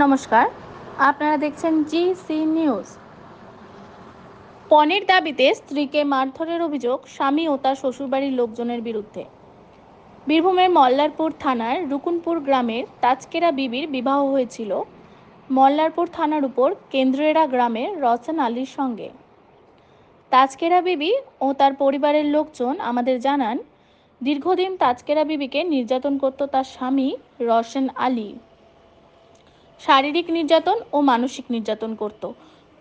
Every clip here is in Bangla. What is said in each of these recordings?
নমস্কার, আপনারা দেখছেন জিসি নিউজ। পণের দাবিতে স্ত্রীকে মারধরের অভিযোগ স্বামী ও তার শ্বশুরবাড়ির লোকজনের বিরুদ্ধে। বীরভূমের মল্লারপুর থানার রুকুনপুর গ্রামের তাজকেরা বিবির বিবাহ হয়েছিল মল্লারপুর থানার উপর কেন্দ্রেরা গ্রামের রওশন আলীর সঙ্গে। তাজকেরা বিবি ও তার পরিবারের লোকজন আমাদের জানান, দীর্ঘদিন তাজকেরা বিবিকে নির্যাতন করত তার স্বামী রওশন আলী। শারীরিক নির্যাতন ও মানসিক নির্যাতন করত।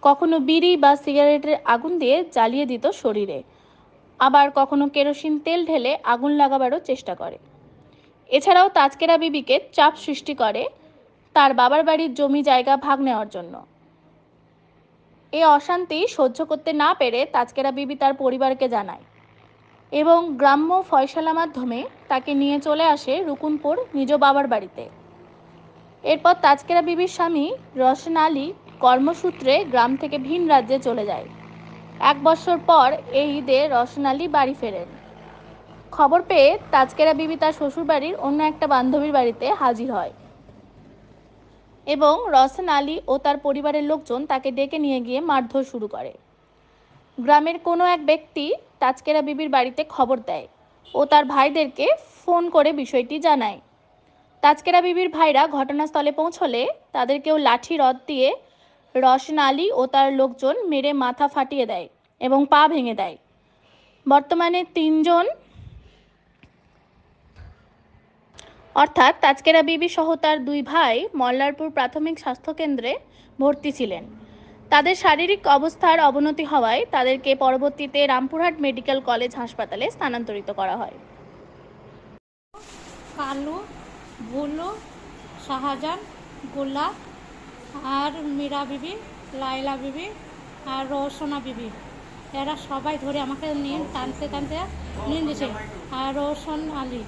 কখনো বিড়ি বা সিগারেটের আগুন দিয়ে জ্বালিয়ে দিত শরীরে, আবার কখনো কেরোসিন তেল ঢেলে আগুন লাগাবারও চেষ্টা করে। এছাড়াও তাজকেরা বিবিকে চাপ সৃষ্টি করে তার বাবার বাড়ির জমি জায়গা ভাগ নেওয়ার জন্য। এই অশান্তি সহ্য করতে না পেরে তাজকেরা বিবি তার পরিবারকে জানায় এবং গ্রাম্য ফয়সালা মাধ্যমে তাকে নিয়ে চলে আসে রুকুনপুর নিজ বাবার বাড়িতে। এরপর তাজকেরা বিবির স্বামী রওশন আলী কর্মসূত্রে গ্রাম থেকে ভিন রাজ্যে চলে যায়। 1 বছর পর এই ঈদে রওশন আলী বাড়ি ফেরেন। খবর পেয়ে তাজকেরা বিবি তার শ্বশুরবাড়ির অন্য একটা বান্ধবীর বাড়িতে হাজির হয় এবং রওশন আলী ও তার পরিবারের লোকজন তাকে ডেকে নিয়ে গিয়ে মারধর শুরু করে। গ্রামের কোনো এক ব্যক্তি তাজকেরা বিবির বাড়িতে খবর দেয় ও তার ভাইদেরকে ফোন করে বিষয়টি জানায়। তাজকেরা বিবির ভাইরা ঘটনাস্থলে পৌঁছলে তাদেরকেও লাঠি রড দিয়ে রওশন আলী ও তার লোকজন মেরে মাথা ফাটিয়ে দেয় এবং পা ভেঙে দেয়। বর্তমানে 3 জন অর্থাৎ তাজকেরা বিবি সহ তার 2 ভাই মল্লারপুর প্রাথমিক স্বাস্থ্যকেন্দ্রে ভর্তি ছিলেন। তাদের শারীরিক অবস্থার অবনতি হওয়ায় তাদেরকে পরবর্তীতে রামপুরহাট মেডিকেল কলেজ হাসপাতালে স্থানান্তরিত করা হয়। কালু, ভুলু, শাহজাহান, গোলাপ আর মীরা বিবি, লাইলা বিবি আর রওশনা বিবি, এরা সবাই ধরে আমাকে নিয়ে টানতে টানতে নিয়ে দিয়েছে। আর রওশন আলী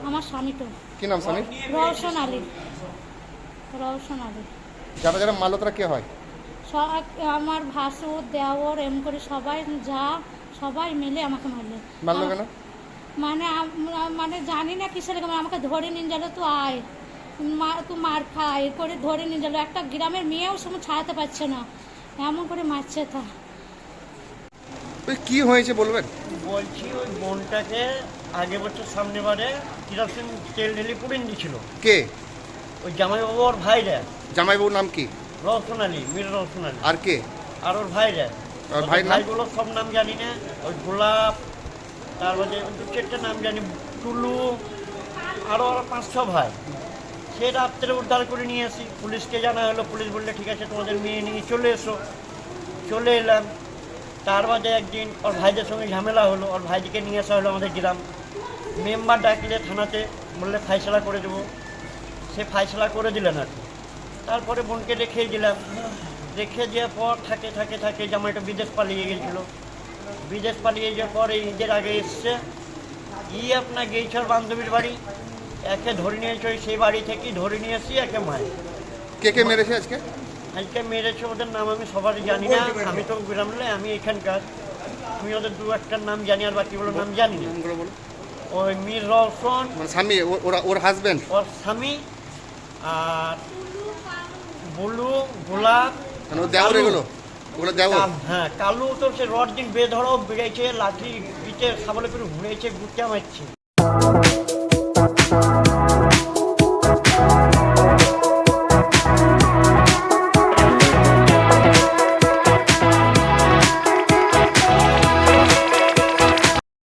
আমার স্বামী। তো কি নাম স্বামী? রওশন আলী। রওশন আলী যারা যারা মারলো তারা কে হয়? আমার ভাসুর দেওর এম করে সবাই মিলে আমাকে মারলো কেন? মানে জানি না কিসের আমাকে ধরে নিয়ে গেল, তুই আয় তুই মার খায় করে ধরে নিয়ে গেল। একটা গ্রামের মেয়েও সময় ছাড়াতে পারছে না, এমন করে মারছে। তা কি হয়েছে বলবেন? বলছি ওই বোনটাকে আগে বছর সামনে বারে কিরোসিন তেল ঢেলে পুড়িয়ে দিয়েছিল। কে? ওই জামাইবাবু ওর ভাইরা। জামাইবাবুর নাম কি? রওশন আলী, মীর রওশন আলী। আর কে? আর ওর ভাইরা। আর ভাইগুলো সব নাম জানি না। ওই গোলাপ, তারপরে 2-4টা নাম জানি, টুলু, আরও 5-6 ভাই। সে রাত্রে উদ্ধার করে নিয়ে আসি, পুলিশকে জানা হলো। পুলিশ বললে ঠিক আছে তোমাদের মেয়ে নিয়ে চলে এসো। চলে এলাম। তার বাদে একদিন ওর ভাইদের সঙ্গে ঝামেলা হলো, ওর ভাইদিকে নিয়ে আসা হলো আমাদের গ্রাম। মেম্বার ডাকলে থানাতে, বললে ফাইসলা করে দেবো। সে ফাইসলা করে দিলেন আর কি। তারপরে বোনকে রেখে দিলাম। রেখে যাওয়ার পর থাকে জামাইটা বিদেশ পালিয়ে গেছিলো। বিদেশ পালিয়ে যাওয়ার পর এই ঈদের আগে এসছে। আপনার গেইছর বান্ধবীর বাড়ি, একে ধরে নিয়েছে। সেই বাড়ি থেকেই ধরে নিয়ে আসি একে মায়। কে কে মেরেছে আজকে? আজকে মেরেছে ওদের নাম আমি সবারই জানি না। আমি তো গ্রামলে, আমি এখানকার। আমি ওদের 2-1টার নাম জানি, আর বাকিগুলোর নাম জানি না। ওই মীর রওশন স্বামী, ওর হাজবেন্ড, ওর স্বামী, আর বুলু, গোলাপ, দেওর, এগুলো দেওর। হ্যাঁ, কালু তো সে রড দিন বেধড়াও বেড়েছে, লাঠি পিঠে সাবলে করে ঘুরেছে, গুটা মারছে।